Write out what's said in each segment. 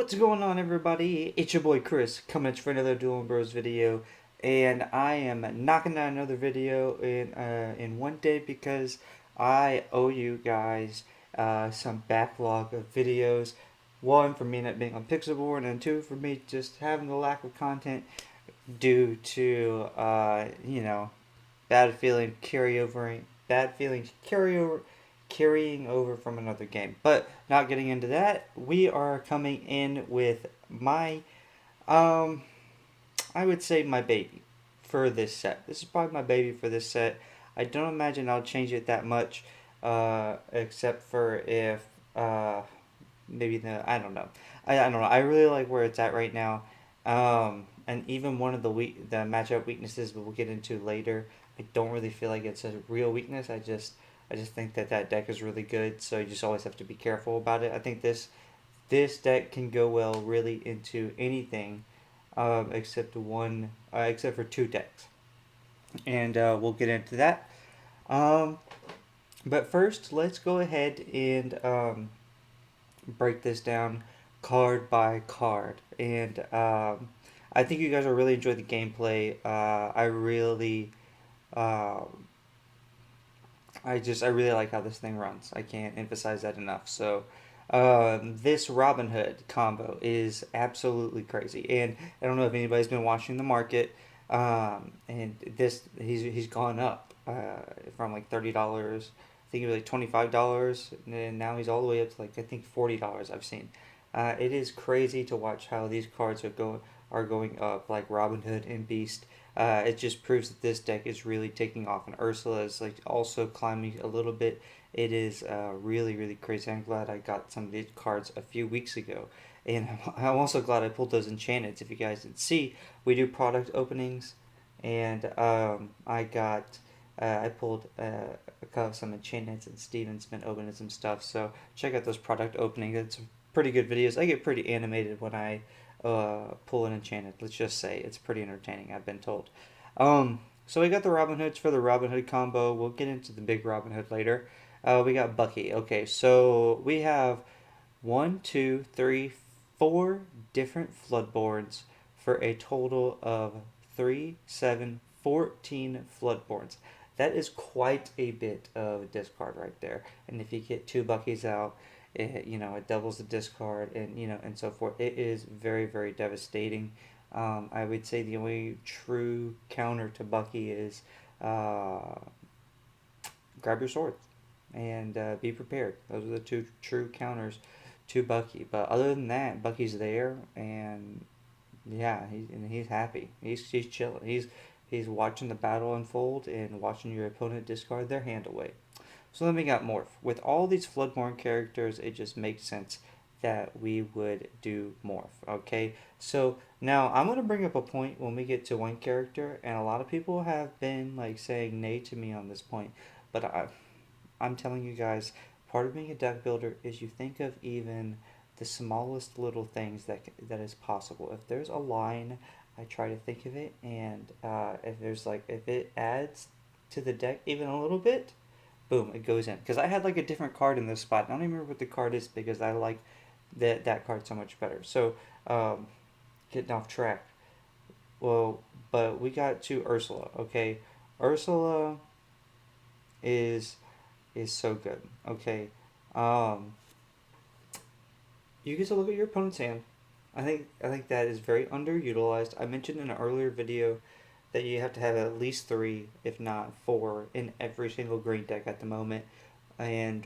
What's going on, everybody? It's your boy Chris coming at you for another Dueling Bros video, and I am knocking down another video in one day because I owe you guys some backlog of videos. One for me not being on Pixelborn, and two for me just having the lack of content due to bad feelings carrying over from another game. But not getting into that, we are coming in with my um I would say my baby for this set. This is probably my baby for this set. I don't imagine I'll change it that much, except for if maybe I don't know. I don't know. I really like where it's at right now. And even one of the matchup weaknesses we'll get into later. I don't really feel like it's a real weakness. I just think that that deck is really good. So you just always have to be careful about it. I think this deck can go well really into anything, except for two decks, and we'll get into that. Um, but first, let's go ahead and break this down card by card. And I think you guys will really enjoy the gameplay. Uh, I really like how this thing runs. I can't emphasize that enough. So, this Robin Hood combo is absolutely crazy, and I don't know if anybody's been watching the market. And he's gone up from like $30. I think it was like $25, and now he's all the way up to like I think $40. I've seen. It is crazy to watch how these cards are going up like Robin Hood and Beast. It just proves that this deck is really taking off, and Ursula is like also climbing a little bit. It is really crazy. I'm glad I got some of these cards a few weeks ago, and I'm also glad I pulled those enchanteds. If you guys didn't see, we do product openings, and I pulled some enchantments, and Steven's been opening some stuff. So check out those product openings. It's pretty good videos. I get pretty animated when I pull an enchanted. Let's just say it's pretty entertaining. I've been told. So we got the Robin Hoods for the Robin Hood combo. We'll get into the big Robin Hood later. We got Bucky. Okay, so we have one, two, three, four different Floodborns for a total of 3, 7, 14 Floodborns. That is quite a bit of discard right there. And if you get two Buckies out, it doubles the discard, and so forth. It is very devastating. I would say the only true counter to Bucky is grab your sword and be prepared. Those are the two true counters to Bucky. But other than that, Bucky's there, and yeah, he's happy. He's chilling. He's watching the battle unfold and watching your opponent discard their hand away. So then we got Morph. With all these Floodborn characters, it just makes sense that we would do Morph. Okay, so now I'm gonna bring up a point when we get to one character, and a lot of people have been like saying nay to me on this point, but I'm telling you guys, part of being a deck builder is you think of even the smallest little things that is possible. If there's a line, I try to think of it, and if it adds to the deck even a little bit, boom, it goes in. Because I had like a different card in this spot. I don't even remember what the card is because I like that card so much better. So, getting off track. Well, but we got to Ursula. Okay, Ursula is is so good. Okay, um, you get to look at your opponent's hand. I think that is very underutilized. I mentioned in an earlier video that you have to have at least three, if not four, in every single green deck at the moment, and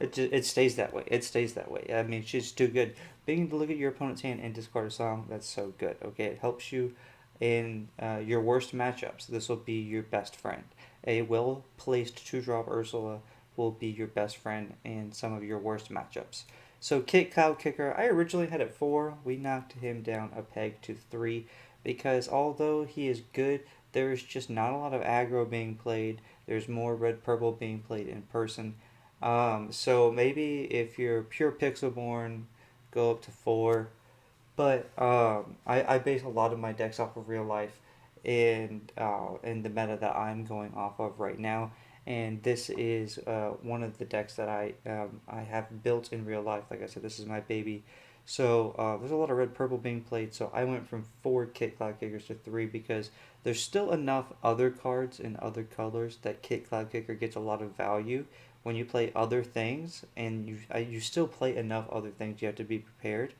it stays that way. It stays that way. I mean, it's just too good. Being able to look at your opponent's hand and discard a song, that's so good. Okay, it helps you in your worst matchups. This will be your best friend. A well placed two drop Ursula will be your best friend in some of your worst matchups. So Kit Cloud Kicker, I originally had it 4. We knocked him down a peg to 3 because although he is good, there's just not a lot of aggro being played. There's more red purple being played in person. So maybe if you're pure Pixelborn, go up to 4. But I base a lot of my decks off of real life and the meta that I'm going off of right now. and this is one of the decks that I have built in real life. Like I said, this is my baby. So there's a lot of red purple being played. So I went from 4 Kit Cloud Kickers to 3 because there's still enough other cards in other colors that Kit Cloud Kicker gets a lot of value when you play other things, and you still play enough other things. You have to be prepared.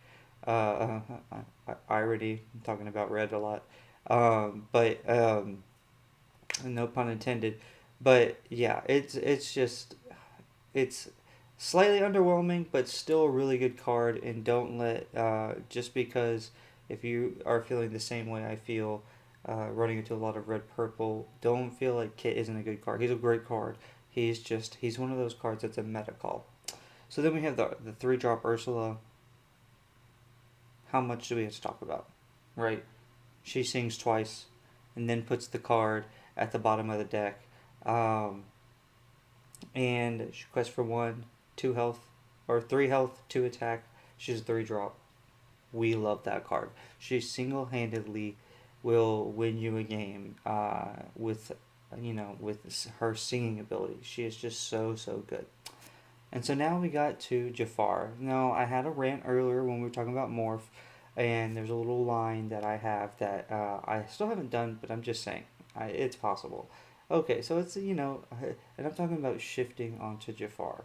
Irony. I'm talking about red a lot, but no pun intended. But yeah, it's just it's slightly underwhelming, but still a really good card. And don't let just because if you are feeling the same way I feel, running into a lot of red purple, don't feel like Kit isn't a good card. He's a great card. He's one of those cards that's a meta call. So then we have the 3-drop Ursula. How much do we have to talk about? Right? She sings twice and then puts the card at the bottom of the deck. Um, and she quests for 1, 2 health, or 3 health, 2 attack. She's a 3-drop. We love that card. She single-handedly will win you a game with her singing ability. She is just so good. And so now we got to Jafar. Now, I had a rant earlier when we were talking about Morph, and there's a little line that I have that I still haven't done, but I'm just saying. It's possible. Okay, so it's, and I'm talking about shifting onto Jafar.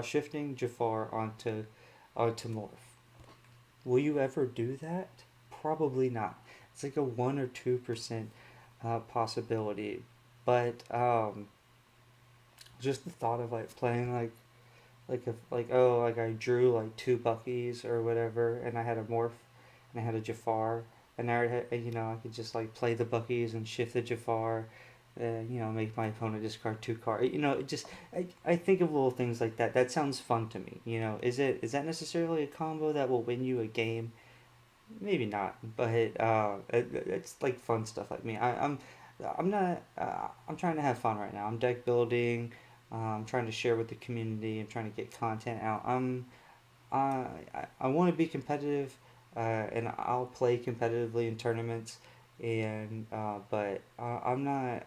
Shifting Jafar onto Morph. Will you ever do that? Probably not. It's like a 1 or 2% possibility. But just the thought of like playing like I drew like 2 Buckies or whatever, and I had a Morph and I had a Jafar, and I could just like play the Buckies and shift the Jafar, make my opponent discard 2 cards. I think of little things like that. That sounds fun to me. Is that necessarily a combo that will win you a game? Maybe not, but it's like fun stuff like me. I'm not. I'm trying to have fun right now. I'm deck building. I'm trying to share with the community. I'm trying to get content out. I want to be competitive, and I'll play competitively in tournaments. But I'm not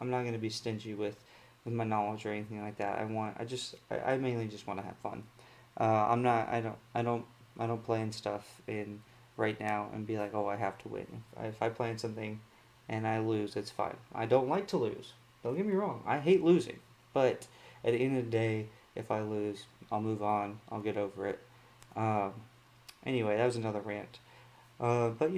gonna be stingy with my knowledge or anything like that. I mainly just want to have fun. I'm not. I don't play in stuff in right now and be like, oh, I have to win. If I play in something and I lose, it's fine. I don't like to lose. Don't get me wrong. I hate losing. But at the end of the day, if I lose, I'll move on. I'll get over it. Um, anyway, that was another rant. But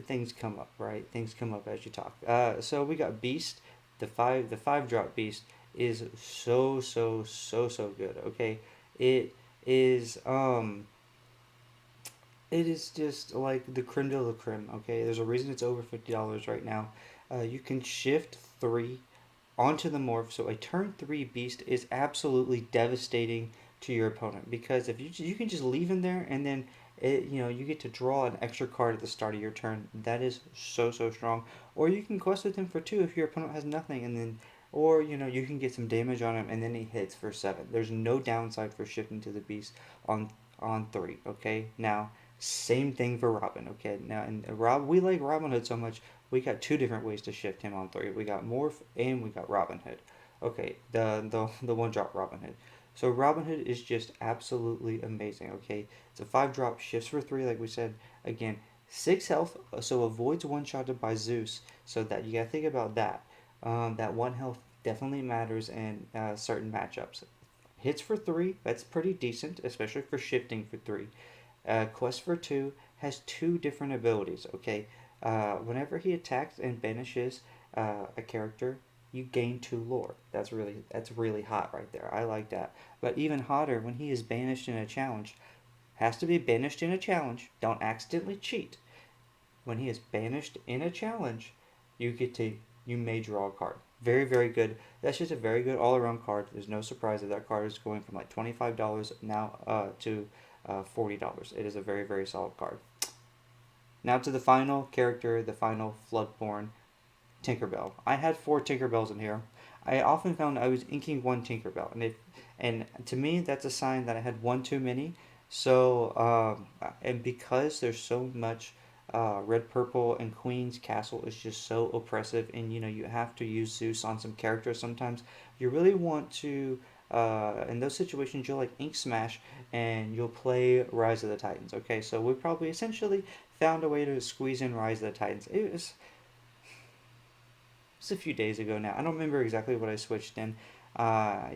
things come up, right? Things come up as you talk. So we got Beast. The 5-drop Beast is so good. Okay, it is it is just like the creme de la creme. Okay, there's a reason it's over $50 right now. You can shift 3 onto the morph, so a turn 3 beast is absolutely devastating to your opponent, because if you can just leave him there, and then you get to draw an extra card at the start of your turn. That is so strong. Or you can quest with him for 2 if your opponent has nothing, and then or you can get some damage on him and then he hits for 7. There's no downside for shifting to the beast on 3. Okay, now same thing for Robin. Okay, now and we like Robin Hood so much, we got 2 different ways to shift him on 3. We got Morph and we got Robin Hood. Okay, the 1-drop Robin Hood. So Robin Hood is just absolutely amazing. Okay, it's a 5-drop, shifts for 3, like we said. Again, 6 health, so avoids one-shotted by Zeus. So that you gotta think about that. That 1 health definitely matters in certain matchups. Hits for 3, that's pretty decent, especially for shifting for 3. Quest for 2 has 2 different abilities. Okay, whenever he attacks and banishes a character, you gain 2 lore. That's really hot right there. I like that. But even hotter, when he is banished in a challenge, has to be banished in a challenge. Don't accidentally cheat. When he is banished in a challenge, you may draw a card. Very good. That's just a very good all around card. There's no surprise that card is going from like $25 now to $40. It is a very solid card. Now to the final character, the final Floodborn, Tinkerbell. I had 4 Tinkerbells in here. I often found I was inking 1 Tinkerbell, and to me that's a sign that I had 1 too many. So and because there's so much Red, purple, and Queen's castle is just so oppressive, and you have to use Zeus on some characters sometimes. You really want to, in those situations, you'll like Ink Smash and you'll play Rise of the Titans. Okay, so we probably essentially found a way to squeeze in Rise of the Titans. It's a few days ago now. I don't remember exactly what I switched in. I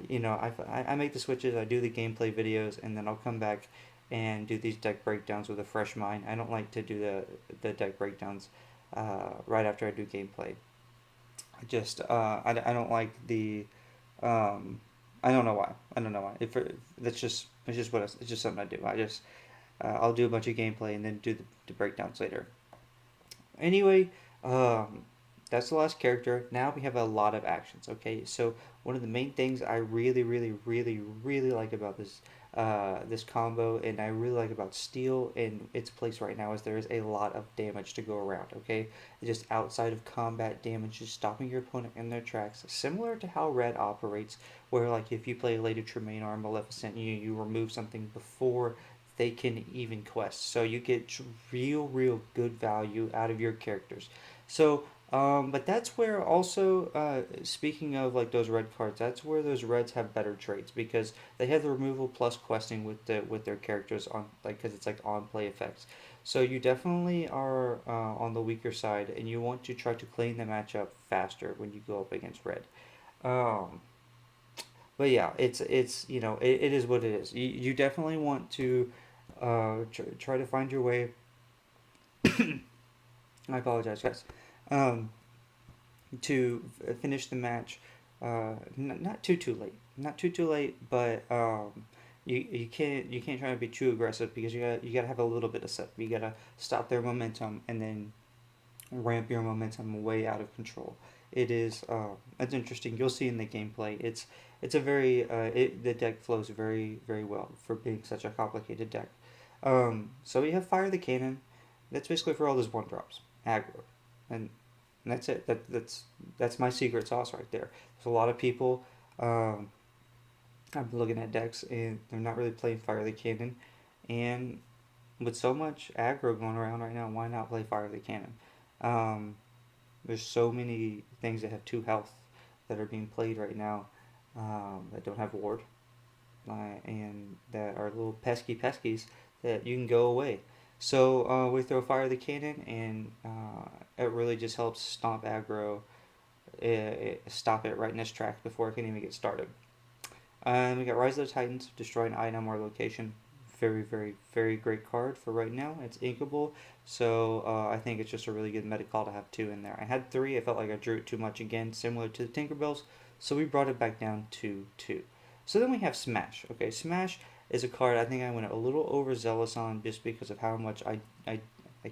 make the switches, I do the gameplay videos, and then I'll come back and do these deck breakdowns with a fresh mind. I don't like to do the deck breakdowns right after I do gameplay. I don't like the I don't know why. I don't know why. If that's just it's just what it's just something I do. I'll do a bunch of gameplay and then do the breakdowns later. Anyway, um, that's the last character. Now we have a lot of actions. Okay, so one of the main things I really, really, really, really like about this combo, and I really like about Steel in its place right now, is there is a lot of damage to go around. Okay, just outside of combat damage, just stopping your opponent in their tracks, similar to how Red operates, where like if you play Lady Tremaine or Maleficent, you remove something before they can even quest. So you get real good value out of your characters. So, but that's where also, speaking of like those red cards, that's where those reds have better traits because they have the removal plus questing with their characters on like because it's like on play effects. So you definitely are on the weaker side, and you want to try to clean the matchup faster when you go up against red. Um, but yeah, it is what it is. You definitely want to try to find your way. I apologize, guys. Um, to finish the match, not too late, not too late, but you can't try to be too aggressive because you gotta have a little bit of set. You gotta stop their momentum and then ramp your momentum way out of control. It's interesting. You'll see in the gameplay. It's a very the deck flows very well for being such a complicated deck. So we have Fire the Cannon. That's basically for all those one drops, aggro, and that's it. That's my secret sauce right there. There's a lot of people. Um, I'm looking at decks and they're not really playing Fire the Cannon, and with so much aggro going around right now, why not play Fire the Cannon? Um, there's so many things that have 2 health that are being played right now that don't have ward and that are little pesky peskies that you can go away. So we throw Fire the Cannon, and it really just helps stomp aggro, stop it right in its tracks before it can even get started. We got Rise of the Titans, destroy an item or location. Very great card for right now. It's inkable, so I think it's just a really good meta call to have 2 in there. I had 3, I felt like I drew it too much again, similar to the Tinkerbells, so we brought it back down to 2. So then we have Smash. Okay, Smash is a card I think I went a little overzealous on just because of how much I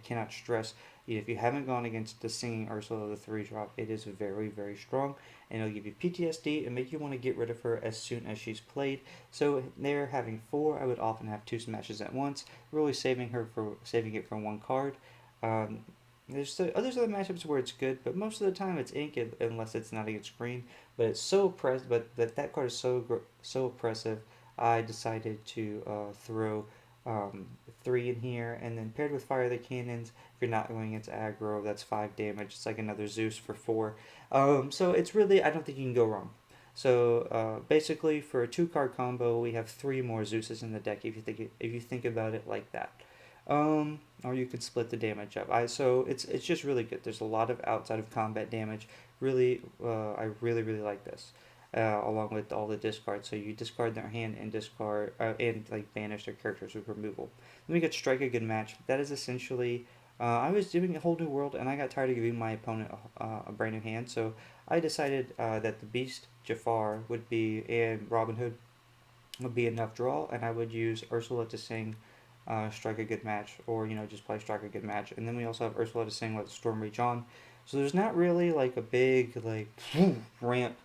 cannot stress. If you haven't gone against the Singing Ursula, the 3 drop, it is very strong, and it'll give you PTSD and make you want to get rid of her as soon as she's played. So there, having 4, I would often have 2 smashes at once, really saving it for 1 card. Um, there's other matchups where it's good, but most of the time it's ink unless it's not against green. But it's so oppressive. But that card is so oppressive. I decided to throw 3 in here, and then paired with Fire the Cannons. If you're not going against aggro, that's 5 damage. It's like another Zeus for 4. So it's really, I don't think you can go wrong. So basically, for a 2 card combo, we have 3 more Zeuses in the deck if you think about it like that. Or you can split the damage up. So it's just really good. There's a lot of outside of combat damage. Really, I really like this. Along with all the discards, so you discard their hand and discard and like banish their characters with removal. Then we get Strike a Good Match. That is essentially I was doing a whole new world, and I got tired of giving my opponent a brand new hand, so I decided that the Beast Jafar would be and Robin Hood would be enough draw, and I would use Ursula to sing Strike a Good Match, or just play Strike a Good Match, and then we also have Ursula to sing Let the Storm Rage On. So there's not really like a big like ramp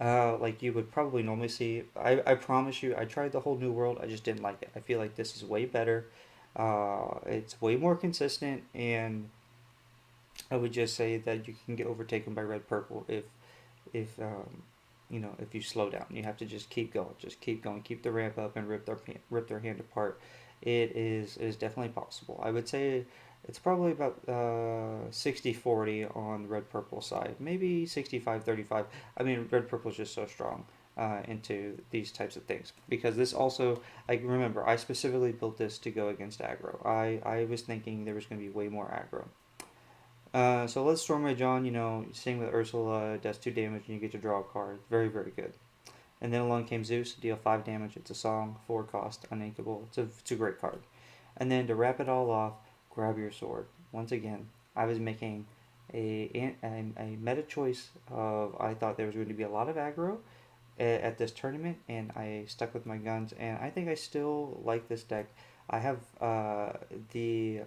like you would probably normally see. I promise you, I tried the whole new world. I just didn't like it. I feel like this is way better. It's way more consistent, and I would just say that you can get overtaken by red purple if you slow down. You have to just keep going, keep the ramp up, and rip their hand apart. It is definitely possible. I would say It's probably about 60-40 on the red purple side, maybe 65-35. I mean, red purple is just so strong into these types of things because this also, I remember, I specifically built this to go against aggro. I was thinking there was going to be way more aggro. So let's Storm Rage on, same with Ursula, does 2 damage and you get to draw a card. Very, very good. And then along came Zeus, deal 5 damage. It's a song, 4 cost, uninkable. It's a great card. And then to wrap it all off, grab your sword. Once again, I was making a meta choice of I thought there was going to be a lot of aggro at this tournament, and I stuck with my guns, and I think I still like this deck. I have the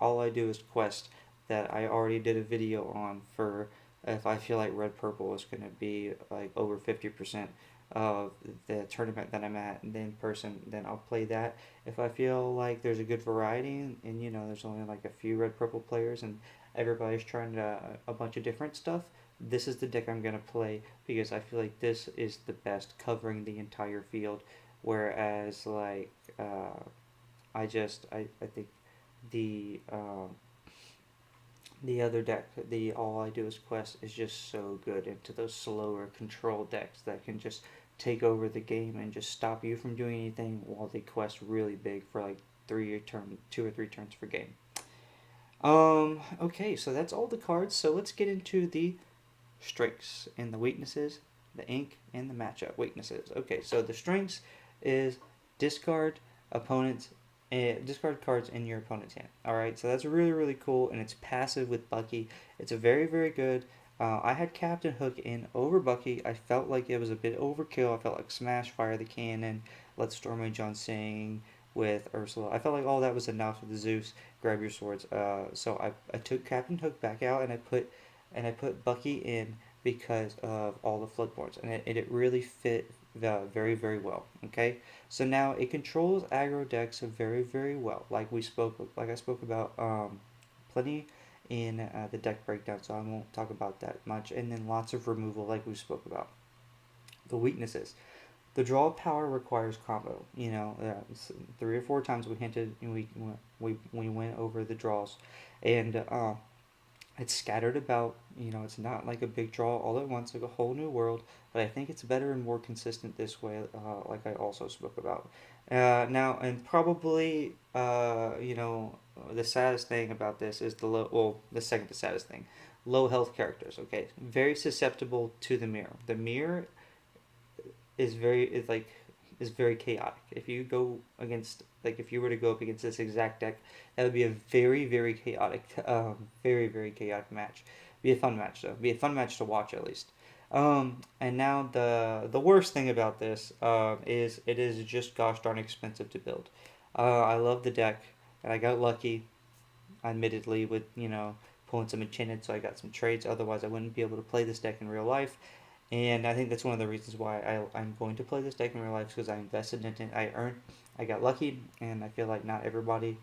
All I Do Is Quest that I already did a video on for if I feel like red purple is going to be like over 50% of the tournament that I'm at and in person, then I'll play that. If I feel like there's a good variety and there's only like a few red purple players and everybody's trying a bunch of different stuff, this is the deck I'm going to play because I feel like this is the best covering the entire field. Whereas like I think the the other deck, the All I Do Is Quest, is just so good into those slower control decks that can just take over the game and just stop you from doing anything while they quest really big for like 2 or 3 turns per game. Okay, so that's all the cards. So let's get into the strengths and the weaknesses, the ink and the matchup weaknesses. Okay, so the strengths is discard opponent's discard cards in your opponent's hand. All right, so that's really really cool, and it's passive with Bucky. It's a very very good. I had Captain Hook in over Bucky. I felt like it was a bit overkill. I felt like Smash Fire the Cannon, Let Storm Rage on Sing with Ursula. I felt like all that was enough with Zeus. Grab your swords. So I took Captain Hook back out and I put Bucky in because of all the Floodborns, and it really fit very very well. Okay, so now it controls aggro decks very very well, like I spoke about plenty in the deck breakdown, so I won't talk about that much. And then lots of removal, like we spoke about. The weaknesses. The draw power requires combo. 3 or 4 times we hinted, we went over the draws, and it's scattered about. It's not like a big draw all at once, like a whole new world. But I think it's better and more consistent this way, like I also spoke about. Now, and probably, the saddest thing about this is the second to saddest thing, low health characters. Okay, very susceptible to the mirror. The mirror is very chaotic. If you go against if you were to go up against this exact deck, that would be a very very chaotic, very very chaotic match. Be a fun match though. Be a fun match to watch at least. And now the worst thing about this is it is just gosh darn expensive to build. I love the deck, and I got lucky, admittedly, with pulling some enchanted, so I got some trades. Otherwise, I wouldn't be able to play this deck in real life. And I think that's one of the reasons why I'm going to play this deck in real life, because I invested in it. I got lucky, and I feel like not everybody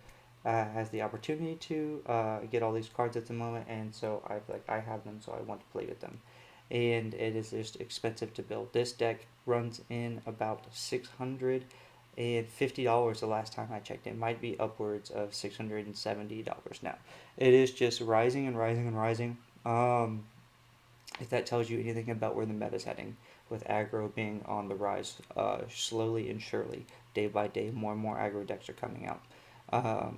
has the opportunity to get all these cards at the moment, and so I have them, so I want to play with them. And it is just expensive to build. This deck runs in about $650 the last time I checked. It might be upwards of $670 now. It is just rising and rising and rising. If that tells you anything about where the meta is heading, with aggro being on the rise, slowly and surely, day by day, more and more aggro decks are coming out.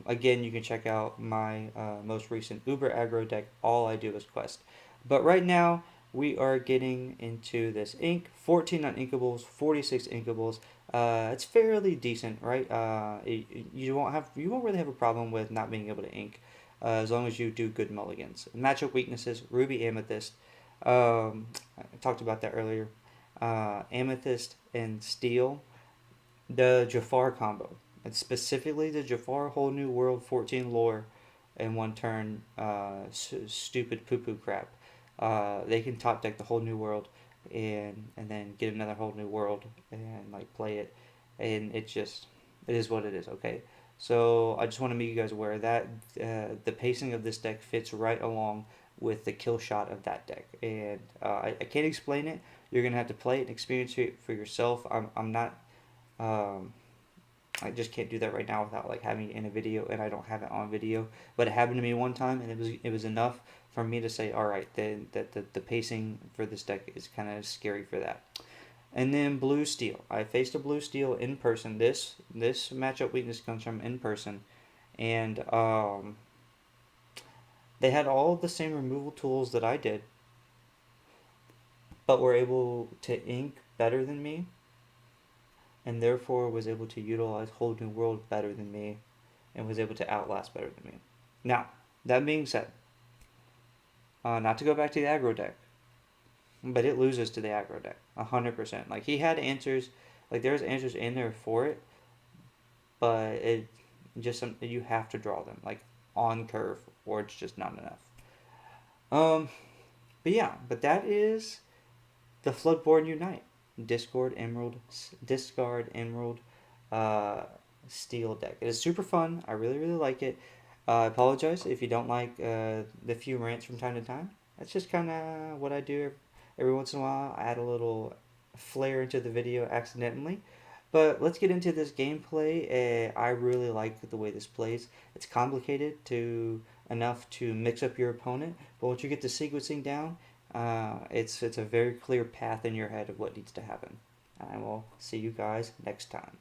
Again, you can check out my most recent Uber aggro deck, All I Do Is Quest. But right now, we are getting into this ink, 14 uninkables, 46 inkables. It's fairly decent, right? You won't really have a problem with not being able to ink, as long as you do good mulligans. Matchup weaknesses: Ruby Amethyst. I talked about that earlier. Amethyst and Steel. The Jafar combo. And specifically the Jafar Whole New World 14 lore in 1 turn stupid poo poo crap. They can top deck the Whole New World and then get another Whole New World and play it. And it is what it is, okay? So I just want to make you guys aware that the pacing of this deck fits right along with the kill shot of that deck, and I can't explain it. You're gonna have to play it and experience it for yourself. I'm not I just can't do that right now without like having it in a video, and I don't have it on video. But it happened to me one time, and it was enough for me to say, all right, then that the pacing for this deck is kind of scary for that. And then blue steel. I faced a blue steel in person. This matchup weakness comes from in person, and they had all the same removal tools that I did, but were able to ink better than me, and therefore was able to utilize Whole New World better than me, and was able to outlast better than me. Now, that being said, not to go back to the aggro deck, but it loses to the aggro deck 100%. Like, he had answers, like there's answers in there for it, but it just you have to draw them like on curve, or it's just not enough. But yeah, but that is the Floodborn Unite. Discard Emerald Steel deck. It is super fun. I really, really like it. I apologize if you don't like the few rants from time to time. That's just kind of what I do every once in a while. I add a little flair into the video accidentally. But let's get into this gameplay. I really like the way this plays. It's complicated enough to mix up your opponent, but once you get the sequencing down, it's a very clear path in your head of what needs to happen. I will see you guys next time.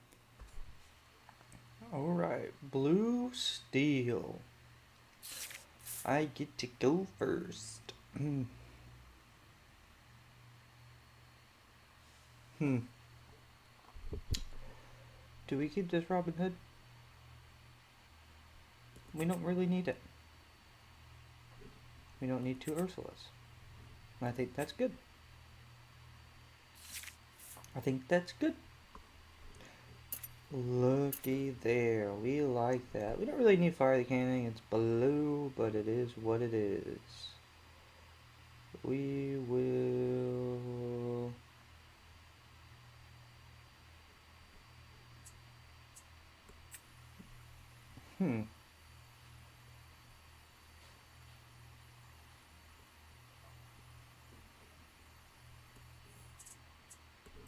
Alright, blue steel. I get to go first. Do we keep this Robin Hood? We don't really need it. We don't need two Ursulas. I think that's good. I think that's good. Looky there. We like that. We don't really need Fire the Cannon. It's blue, but it is what it is. We will...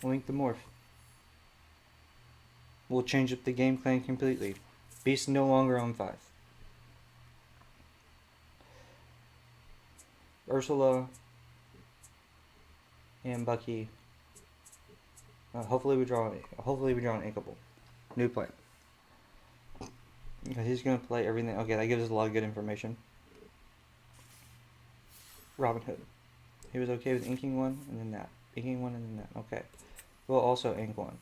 Link the morph. We'll change up the game plan completely. Beast no longer on 5. Ursula and Bucky. Hopefully we draw an inkable. New plan. He's gonna play everything. Okay, that gives us a lot of good information. Robin Hood. He was okay with inking one and then that. Inking one and then that. Okay. We'll also ink one.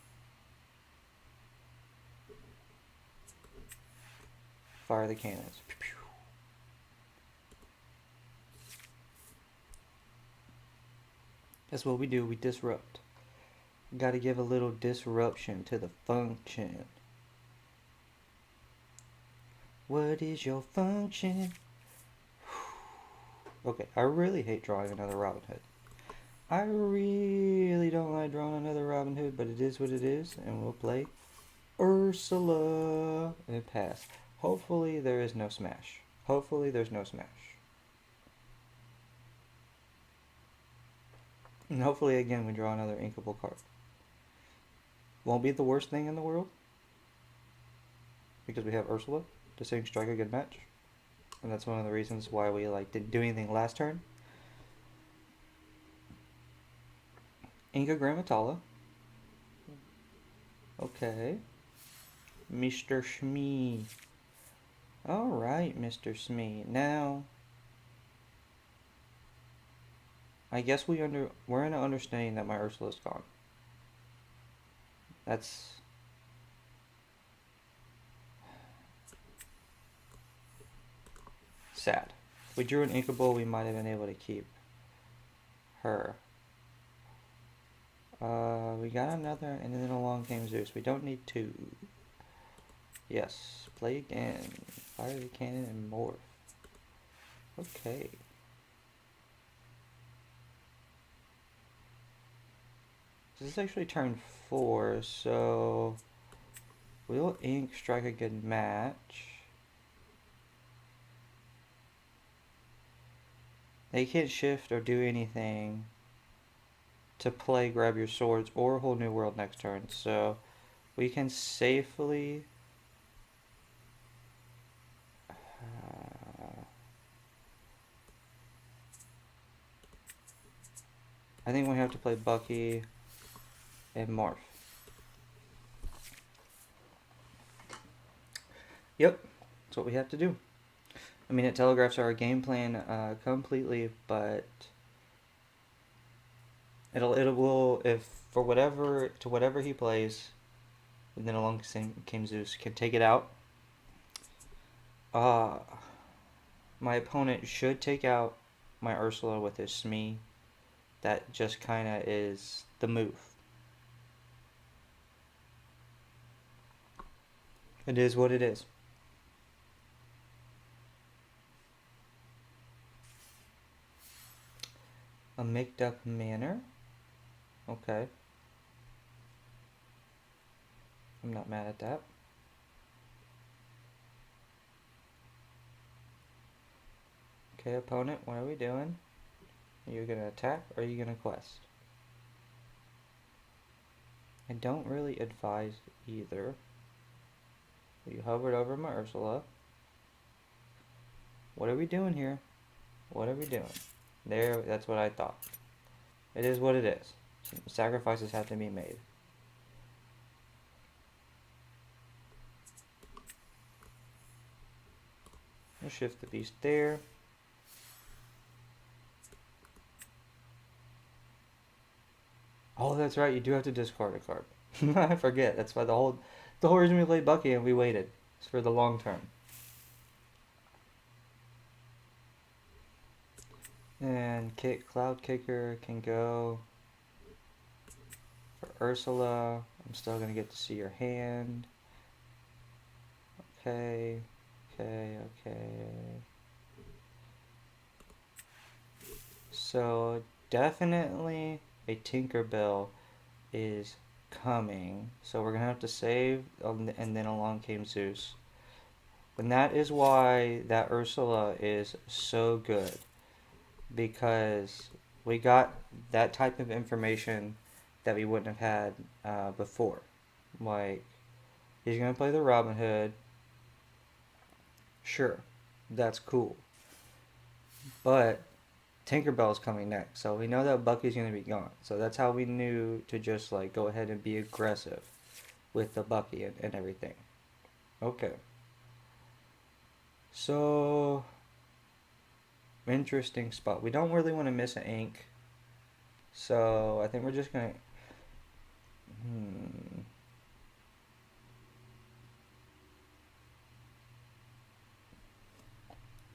Fire the cannons. That's what we do. We disrupt. Got to give a little disruption to the function. What is your function? Okay, I really hate drawing another Robin Hood. I really don't like drawing another Robin Hood, but it is what it is, and we'll play Ursula and pass. Hopefully there is no smash. Hopefully there's no smash. And hopefully again we draw another inkable card. Won't be the worst thing in the world, because we have Ursula to sing strike a good match. And that's one of the reasons why we didn't do anything last turn. Inga Grammatala. Okay. Mr. Shmee. Alright, Mr. Smee. Now, I guess we're in an understanding that my Ursula's gone. That's... sad. If we drew an inkable, we might have been able to keep her. We got another, and then along came Zeus. We don't need two. Yes, play again. Fire the cannon and morph. Okay. This is actually turn 4, so we'll ink strike a good match. They can't shift or do anything to play grab your swords or whole new world next turn, so we can safely... I think we have to play Bucky and Morph. Yep, that's what we have to do. I mean, it telegraphs our game plan completely, but it will, if for whatever he plays, and then along came Zeus, can take it out. My opponent should take out my Ursula with his Smee. That just kind of is the move. It is what it is. A Mikduck Manor. Okay. I'm not mad at that. Okay, opponent, what are we doing? Are you going to attack or are you going to quest? I don't really advise either. You hovered over my Ursula. What are we doing here? What are we doing? There, that's what I thought. It is what it is. Sacrifices have to be made. We'll shift the beast there. Oh, that's right. You do have to discard a card. I forget. That's why the whole reason we played Bucky and we waited. It's for the long term. And Cloud Kicker can go for Ursula. I'm still gonna get to see your hand. Okay. So definitely a Tinkerbell is coming. So we're gonna have to save, and then along came Zeus. And that is why that Ursula is so good. Because we got that type of information that we wouldn't have had before. Like, he's going to play the Robin Hood. Sure, that's cool. But Tinkerbell's coming next, so we know that Bucky's going to be gone. So that's how we knew to just like go ahead and be aggressive with the Bucky and everything. Okay. So... interesting spot. We don't really want to miss an ink. So I think we're just going to...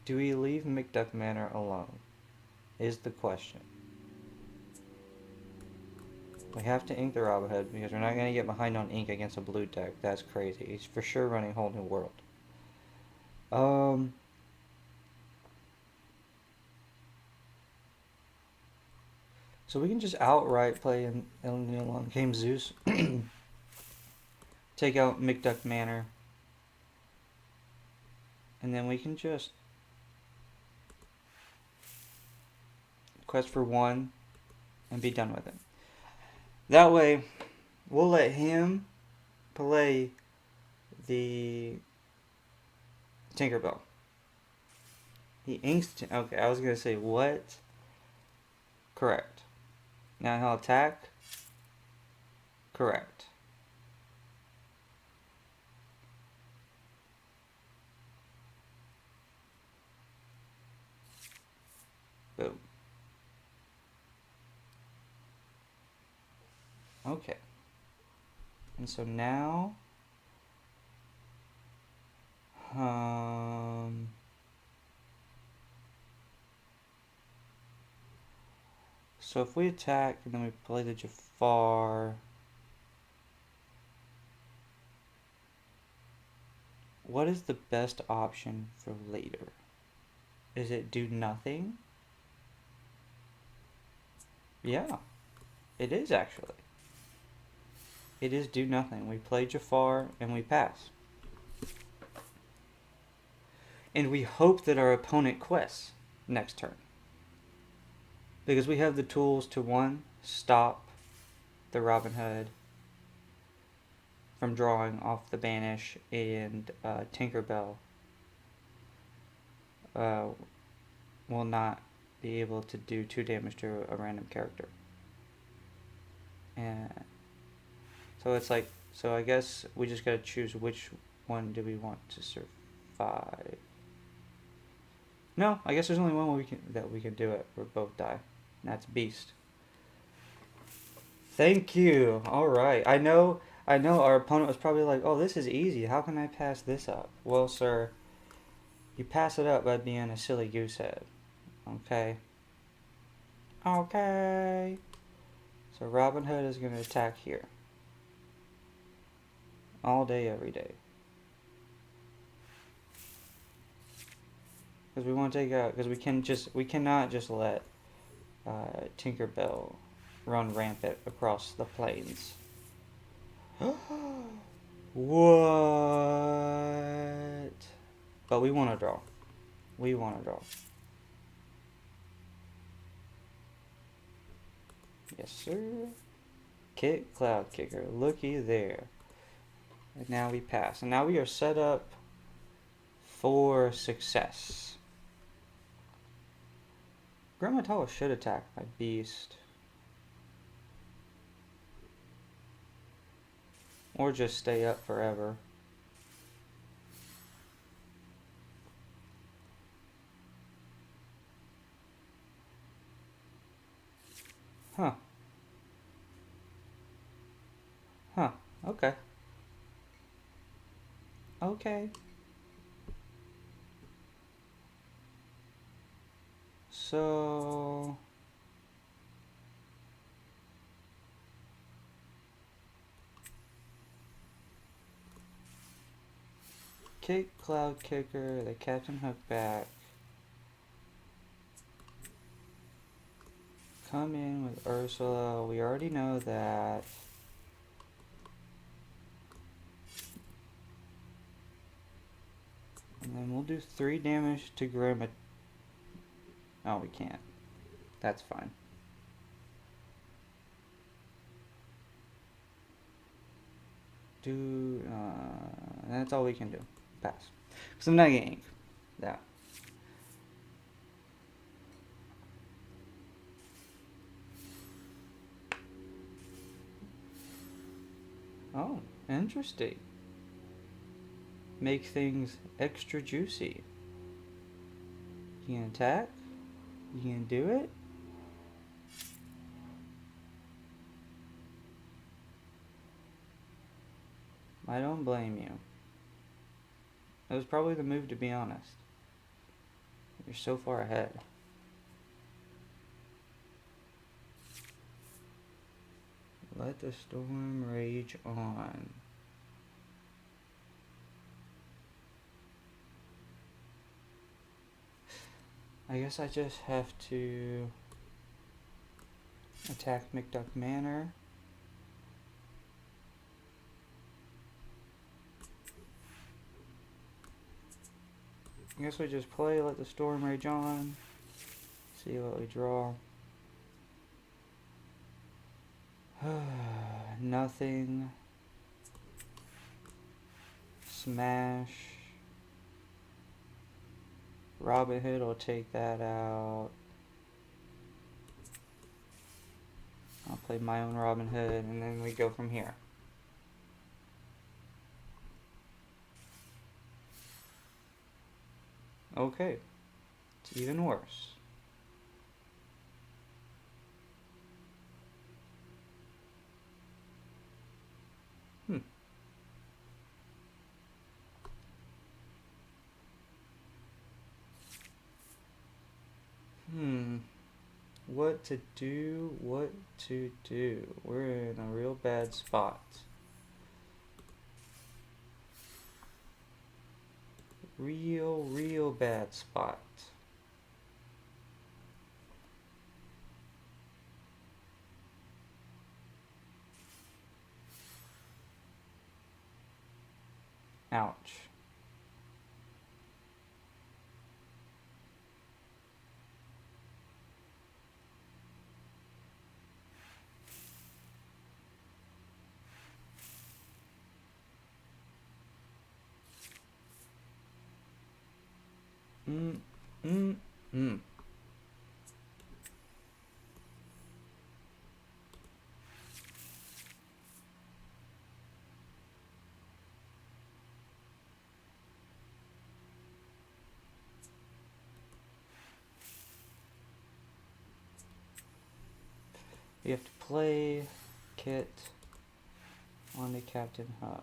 Do we leave Mikduck Manor alone? Is the question. We have to ink the Robin Hood because we're not going to get behind on ink against a blue deck. That's crazy. He's for sure running Whole New World. So we can just outright play in along came Zeus. Take out Mikduck Manor. And then we can just quest for one and be done with it. That way, we'll let him play the Tinkerbell. He inks... okay, I was going to say, what? Correct. Now he'll attack. Correct. Boom. Okay. And so now... so if we attack and then we play the Jafar, what is the best option for later? Is it do nothing? Yeah, it is actually. It is do nothing. We play Jafar and we pass. And we hope that our opponent quests next turn. Because we have the tools to, one, stop the Robin Hood from drawing off the Banish and Tinkerbell will not be able to do 2 damage to a random character. And so it's like, so I guess we just gotta choose which one do we want to survive. No, I guess there's only one we can do it where both die, and that's Beast. Thank you. All right. I know our opponent was probably like, "Oh, this is easy. How can I pass this up?" Well, sir, you pass it up by being a silly goosehead. Okay. Okay. So Robin Hood is going to attack here. All day, every day. Because we want to take out, because we cannot just let Tinkerbell run rampant across the plains. What? But we want to draw. We want to draw. Yes, sir. Kick, Cloud Kicker. Looky there. And now we pass. And now we are set up for success. Grammatala should attack my Beast. Or just stay up forever. Huh. Huh. Okay. Okay. So... Kick, Cloud Kicker, the Captain Hook back. Come in with Ursula. We already know that. And then we'll do 3 damage to Grandma. Oh, we can't. That's fine. That's all we can do. Pass. Because I'm not getting that. Oh, interesting. Make things extra juicy. You can attack. You can do it. I don't blame you. It was probably the move, to be honest. You're so far ahead. Let the storm rage on. I guess I just have to attack McDuck Manor. I guess we just play, let the storm rage on, see what we draw. Nothing. Smash. Robin Hood will take that out. I'll play my own Robin Hood, and then we go from here. Okay, it's even worse. What to do, what to do. We're in a real bad spot. Real bad spot. Ouch. Mm, mm, mm. You have to play Kit on the Captain Hub.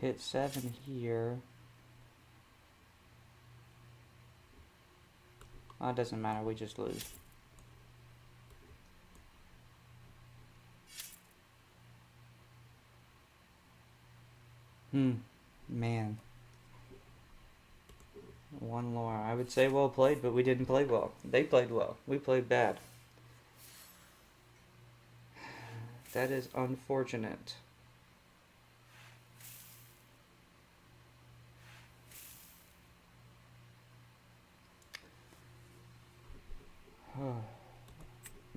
Hit 7 here. Oh, it doesn't matter, we just lose. Man. One lore. I would say well played, but we didn't play well. They played well. We played bad. That is unfortunate.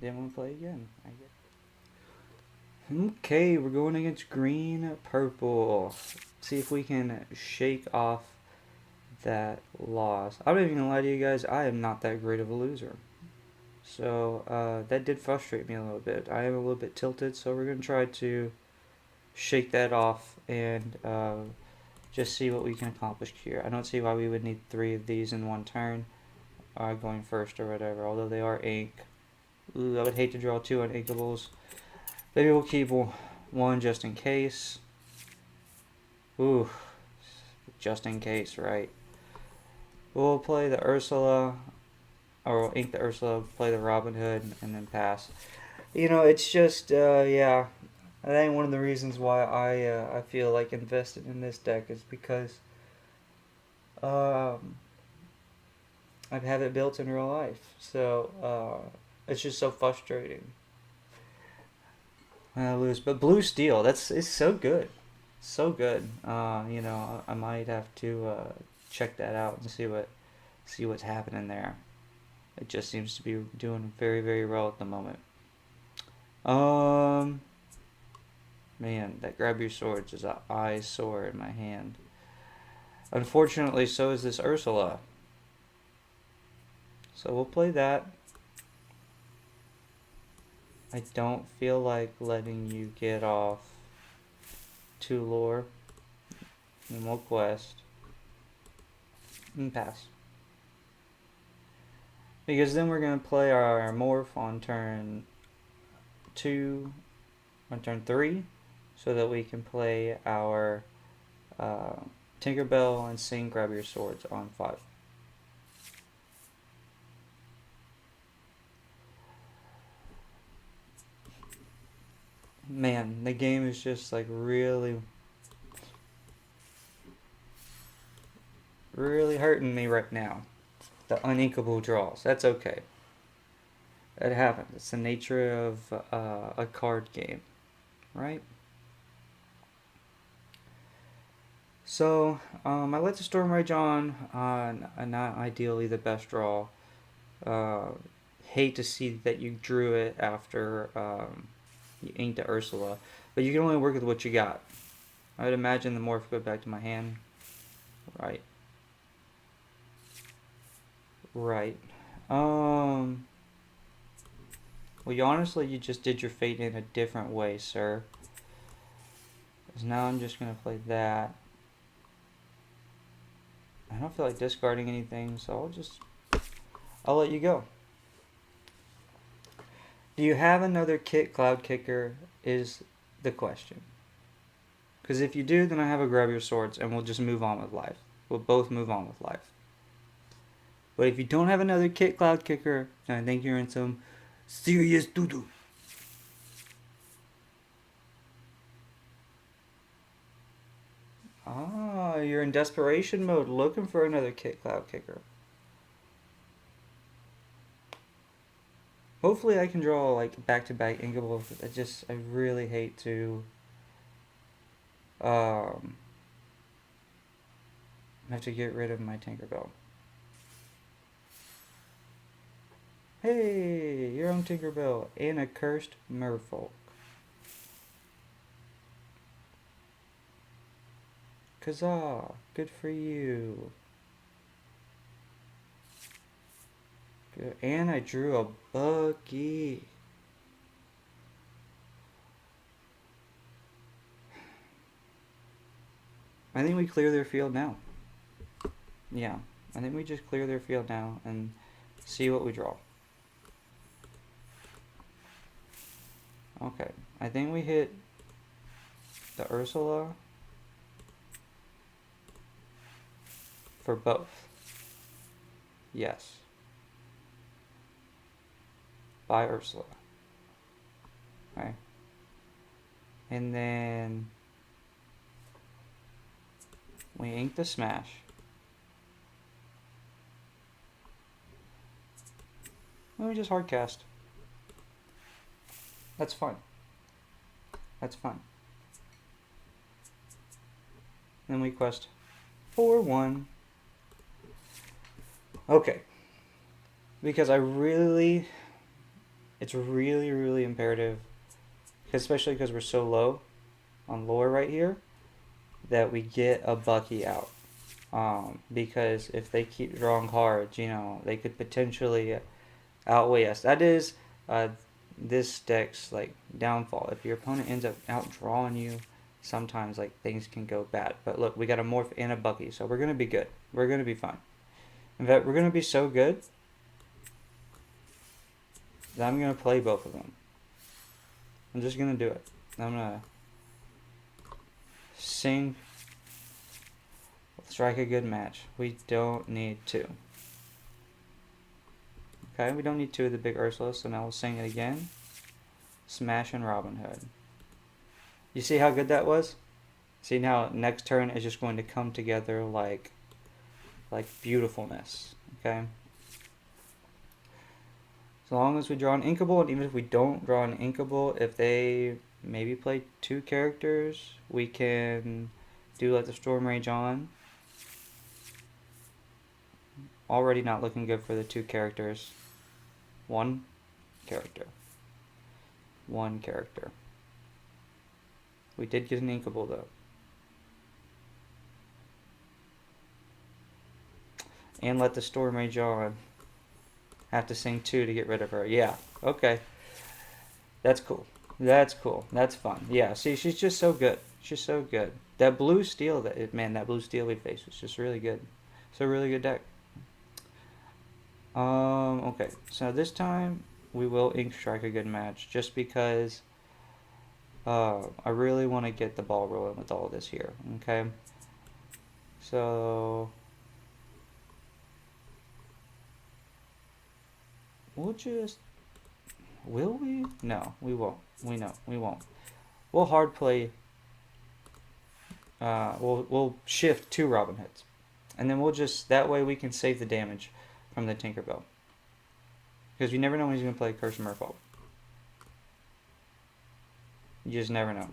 Didn't want to play again, I guess. Okay, we're going against green, purple. See if we can shake off that loss. I'm not even gonna lie to you guys, I am not that great of a loser. So that did frustrate me a little bit. I am a little bit tilted, so we're gonna try to shake that off and just see what we can accomplish here. I don't see why we would need 3 of these in one turn, going first or whatever, although they are ink. Ooh, I would hate to draw 2 uninkables. Maybe we'll keep 1 just in case. Ooh, just in case, right? We'll play the Ursula, or we'll ink the Ursula, play the Robin Hood, and then pass. You know, it's just, yeah. I think one of the reasons why I feel like invested in this deck is because I have it built in real life. So it's just so frustrating when I lose. But Blue Steel, it's so good, so good. You know, I might have to check that out and see what's happening there. It just seems to be doing very, very well at the moment. Man, that grab your swords is an eyesore in my hand. Unfortunately, so is this Ursula. So we'll play that. I don't feel like letting you get off 2 lore. And we'll quest. And pass. Because then we're going to play our morph on turn 2, on turn 3, so that we can play our Tinkerbell and sing Grab Your Swords on 5. Man, the game is just like really hurting me right now. The uninkable draws. That's okay. That happens. It's the nature of a card game, right? So, I let the Storm Rage on, not ideally the best draw. Hate to see that you drew it after you inked the Ursula, but you can only work with what you got. I would imagine the morph go back to my hand. Right. Right. Well, you just did your fate in a different way, sir. Because now I'm just going to play that. I don't feel like discarding anything, so I'll let you go. Do you have another Cloud Kicker is the question. Because if you do, then I have a Grab Your Swords, and we'll just move on with life. We'll both move on with life. But if you don't have another Cloud Kicker, then I think you're in some serious doo-doo. Ah, you're in desperation mode looking for another Cloud Kicker. Hopefully I can draw like back-to-back inkables. I really hate to have to get rid of my Tinkerbell. Hey, your own Tinkerbell and a cursed merfolk. Kazaa, good for you. Good. And I drew a buggy. I think we clear their field now. Yeah, I think we just clear their field now and see what we draw. Okay, I think we hit the Ursula for both. Yes. By Ursula. Okay. And then we ink the smash. Let me just hard cast. That's fine. That's fine. Then we quest 4-1. Okay. Because it's really imperative, especially because we're so low on lore right here, that we get a Bucky out. Because if they keep drawing cards, you know, they could potentially outweigh us. That is this deck's like downfall. If your opponent ends up outdrawing you, sometimes like things can go bad. But look, we got a Morph and a Bucky, so we're gonna be good. We're gonna be fine. In fact, we're gonna be so good that I'm gonna play both of them. I'm just gonna do it. I'm gonna sing, strike a good match. We don't need two. Okay, we don't need two of the big Ursula, so now we'll sing it again. Smash and Robin Hood. You see how good that was? See now next turn is just going to come together like beautifulness. Okay? As long as we draw an inkable, and even if we don't draw an inkable, if they maybe play two characters, we can do like the Storm Rage on. Already not looking good for the two characters. One character. One character. We did get an inkable though. And let the Storm Rage on. Have to sing two to get rid of her. Yeah, okay. That's cool. That's cool. That's fun. Yeah, see, she's just so good. She's so good. That blue steel, that blue steel we faced was just really good. It's a really good deck. Okay, so this time we will ink strike a good match just because I really want to get the ball rolling with all this here. Okay, so will we? No, we won't. We won't. We'll hard play. We'll shift two Robin Hoods, and then that way we can save the damage from the Tinkerbell. Because you never know when he's going to play Curse of Merfolk. You just never know.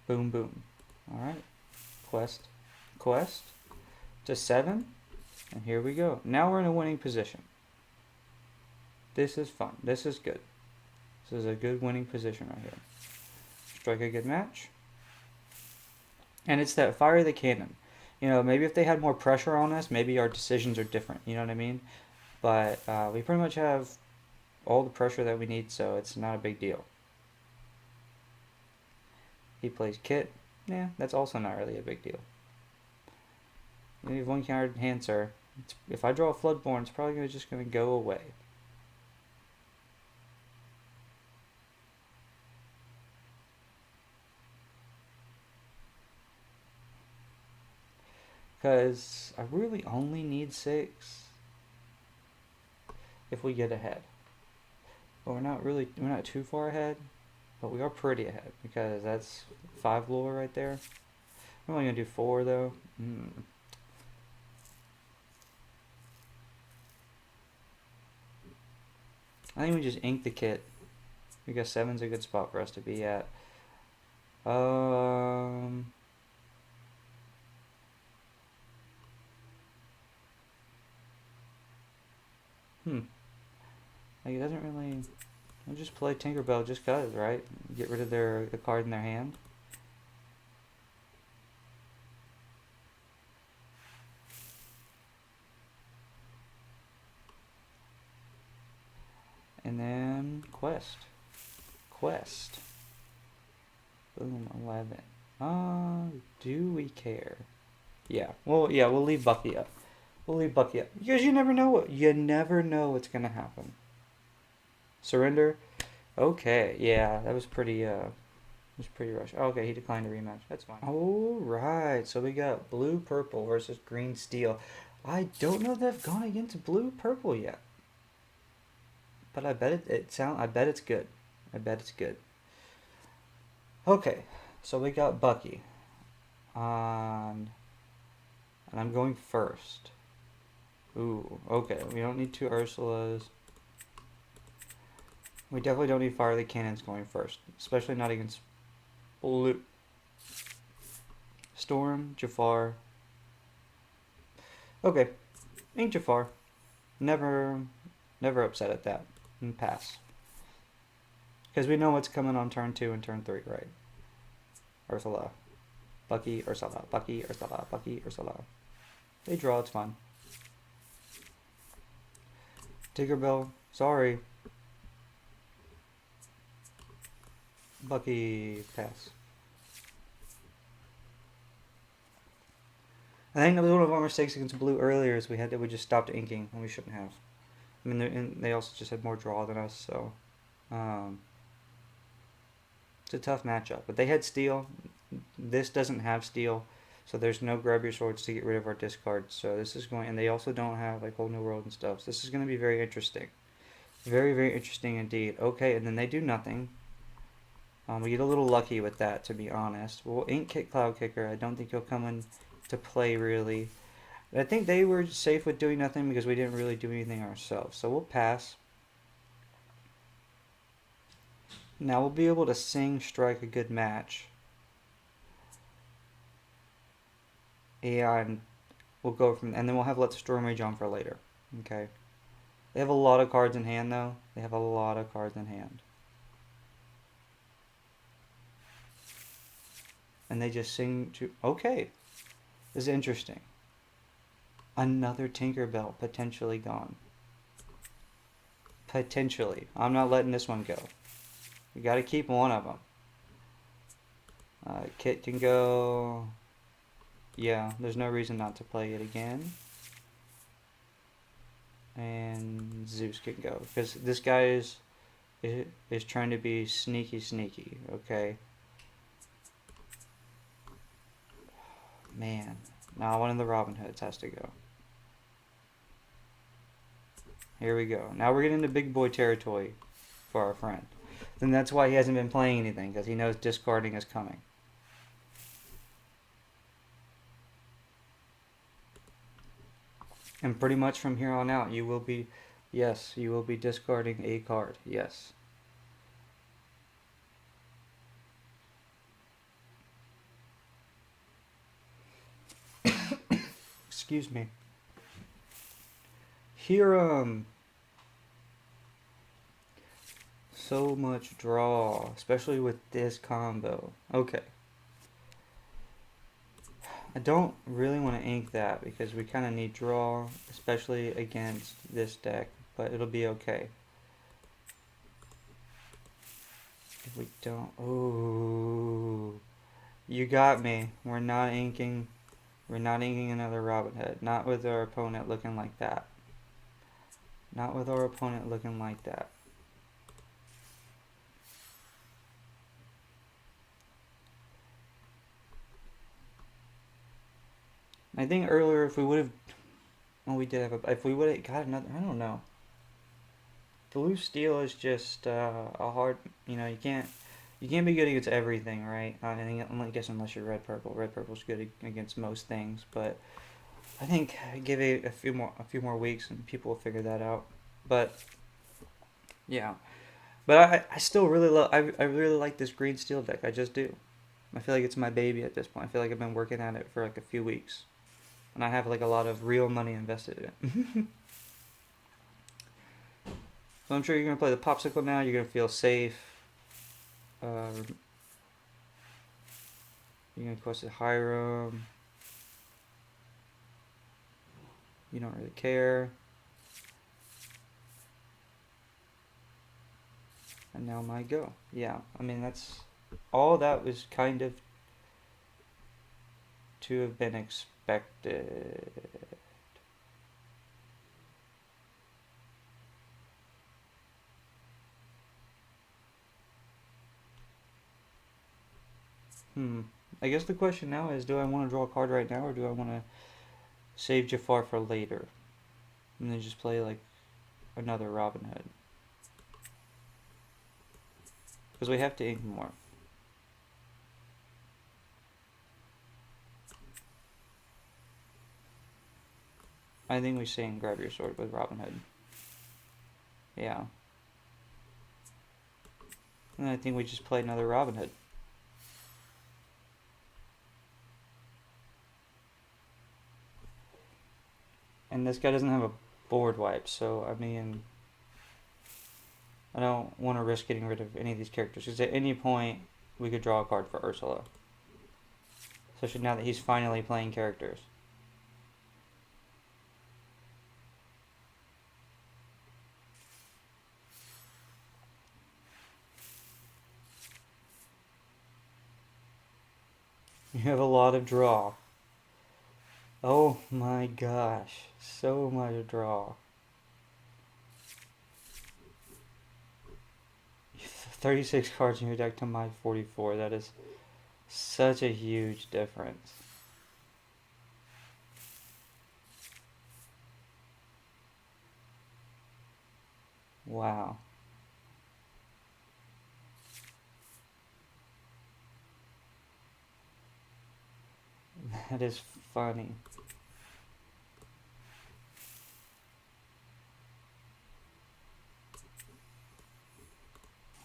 Boom, boom. Alright. Quest to 7. And here we go. Now we're in a winning position. This is fun. This is good. This is a good winning position right here. Strike a good match. And it's that fire the cannon. You know, maybe if they had more pressure on us, maybe our decisions are different. You know what I mean? But we pretty much have all the pressure that we need, so it's not a big deal. He plays Kit. Yeah, that's also not really a big deal. We have one counter enhancer. If I draw a Floodborn, it's probably just going to go away. Because I really only need 6 if we get ahead. But we're not too far ahead, but we are pretty ahead because that's 5 lore right there. I'm only going to do 4 though. I think we just ink the Kit because 7's a good spot for us to be at. Like, it doesn't really... I'll just play Tinkerbell just cause, right? Get rid of the card in their hand. And then Quest. Boom, 11. Do we care? Yeah. Well, yeah, we'll leave Bucky up. Because you never know what's gonna happen. Surrender. Okay, yeah, that was pretty rushed. Oh, okay, he declined a rematch. That's fine. Alright, so we got blue purple versus green steel. I don't know if they've gone against blue purple yet. But I bet I bet it's good. Okay, so we got Bucky. And I'm going first. Ooh, okay. We don't need two Ursulas. We definitely don't need Fire the Cannons going first. Especially not against blue. Storm, Jafar. Okay. Ain't Jafar. Never upset at that. And pass. Because we know what's coming on turn 2 and turn 3, right? Ursula. Bucky, Ursula. Bucky, Ursula. Bucky, Ursula. They draw, it's fine. Tinkerbell, sorry. Bucky, pass. I think that was one of our mistakes against blue earlier is we just stopped inking when we shouldn't have. I mean, they also just had more draw than us, so it's a tough matchup. But they had steel. This doesn't have steel, so there's no grab your swords to get rid of our discards. So this is going, and they also don't have like whole new world and stuff. So this is going to be very interesting, very, very interesting indeed. Okay, and then they do nothing. We get a little lucky with that, to be honest. Well, Ink Kick Cloud Kicker. I don't think he'll come into play really. I think they were safe with doing nothing because we didn't really do anything ourselves. So we'll pass. Now we'll be able to strike a good match. And we'll go from, and then we'll have Let the Storm Rage on for later. Okay. They have a lot of cards in hand though. And they just sing to, okay. This is interesting. Another Tinkerbell potentially gone. Potentially. I'm not letting this one go. We gotta keep one of them. Kit can go. Yeah, there's no reason not to play it again. And Zeus can go. Because this guy is trying to be sneaky, okay? Man. Now one of the Robin Hoods has to go. Here we go. Now we're getting into big boy territory for our friend. Then that's why he hasn't been playing anything, because he knows discarding is coming. And pretty much from here on out, you will be discarding a card. Yes. Excuse me. Here, so much draw, especially with this combo. Okay. I don't really want to ink that because we kind of need draw, especially against this deck, but it'll be okay. If we don't, ooh, you got me. We're not inking another Robin Hood. Not with our opponent looking like that. I think earlier if we would have, well, we did have if we would have got another, I don't know. Blue steel is just a hard, you can't be good against everything, right? I guess unless you're red purple. Red purple's good against most things, but I think give it a few more weeks and people will figure that out. But yeah, but I still really I really like this green steel deck. I just do. I feel like it's my baby at this point. I feel like I've been working at it for like a few weeks. And I have like a lot of real money invested in it. So I'm sure you're gonna play the popsicle now. You're gonna feel safe. You're gonna quest a Hiram. You don't really care. And now my go. Yeah, I mean that's all that was kind of to have been expected. I guess the question now is, do I want to draw a card right now, or do I want to save Jafar for later? And then just play, like, another Robin Hood. Because we have to ink more. I think we say and grab your sword with Robin Hood. Yeah. And I think we just play another Robin Hood. And this guy doesn't have a board wipe, so I mean, I don't want to risk getting rid of any of these characters, because at any point we could draw a card for Ursula. Especially now that he's finally playing characters. You have a lot of draw. Oh my gosh, so much draw. 36 cards in your deck to my 44, that is such a huge difference. Wow. That is funny.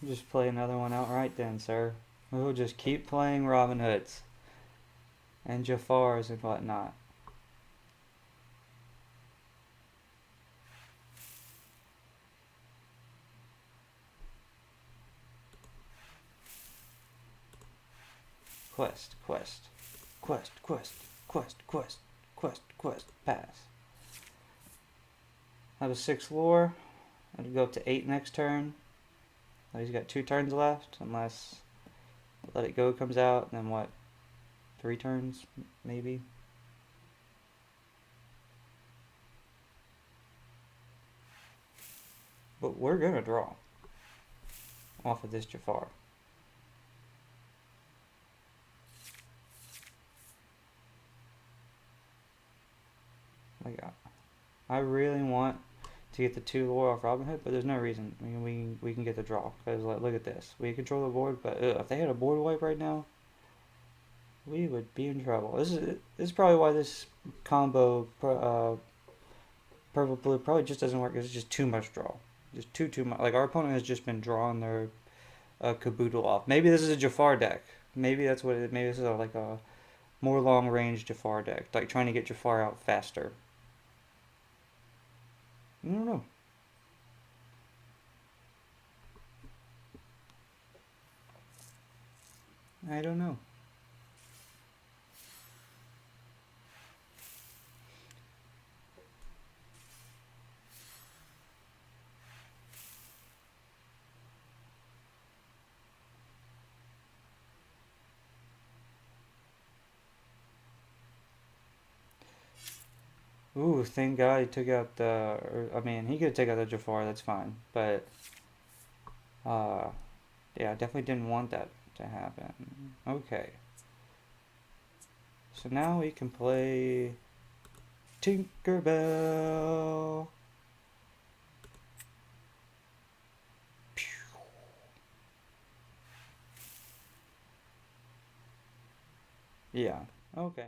Just play another one outright then, sir. We'll just keep playing Robin Hoods and Jafars and whatnot. Quest, quest, quest, quest, quest, quest, quest, quest, pass. That was 6 lore. I'll go up to 8 next turn. He's got 2 turns left, unless Let It Go comes out, and then what? 3 turns, maybe? But we're gonna draw off of this Jafar. Like, I really want to get the 2 lore off Robin Hood, but there's no reason. I mean, we can get the draw, because like, look at this. We control the board, but if they had a board wipe right now, we would be in trouble. This is probably why this combo purple blue probably just doesn't work. It's just too much draw. Just too much. Like, our opponent has just been drawing their caboodle off. Maybe this is a Jafar deck. Maybe that's what it. Maybe this is like a more long range Jafar deck, like trying to get Jafar out faster. I don't know. I don't know. Ooh, thank God he took out the. I mean, he could take out the Jafar. That's fine, but yeah, I definitely didn't want that to happen. Okay. So now we can play Tinkerbell. Yeah. Okay.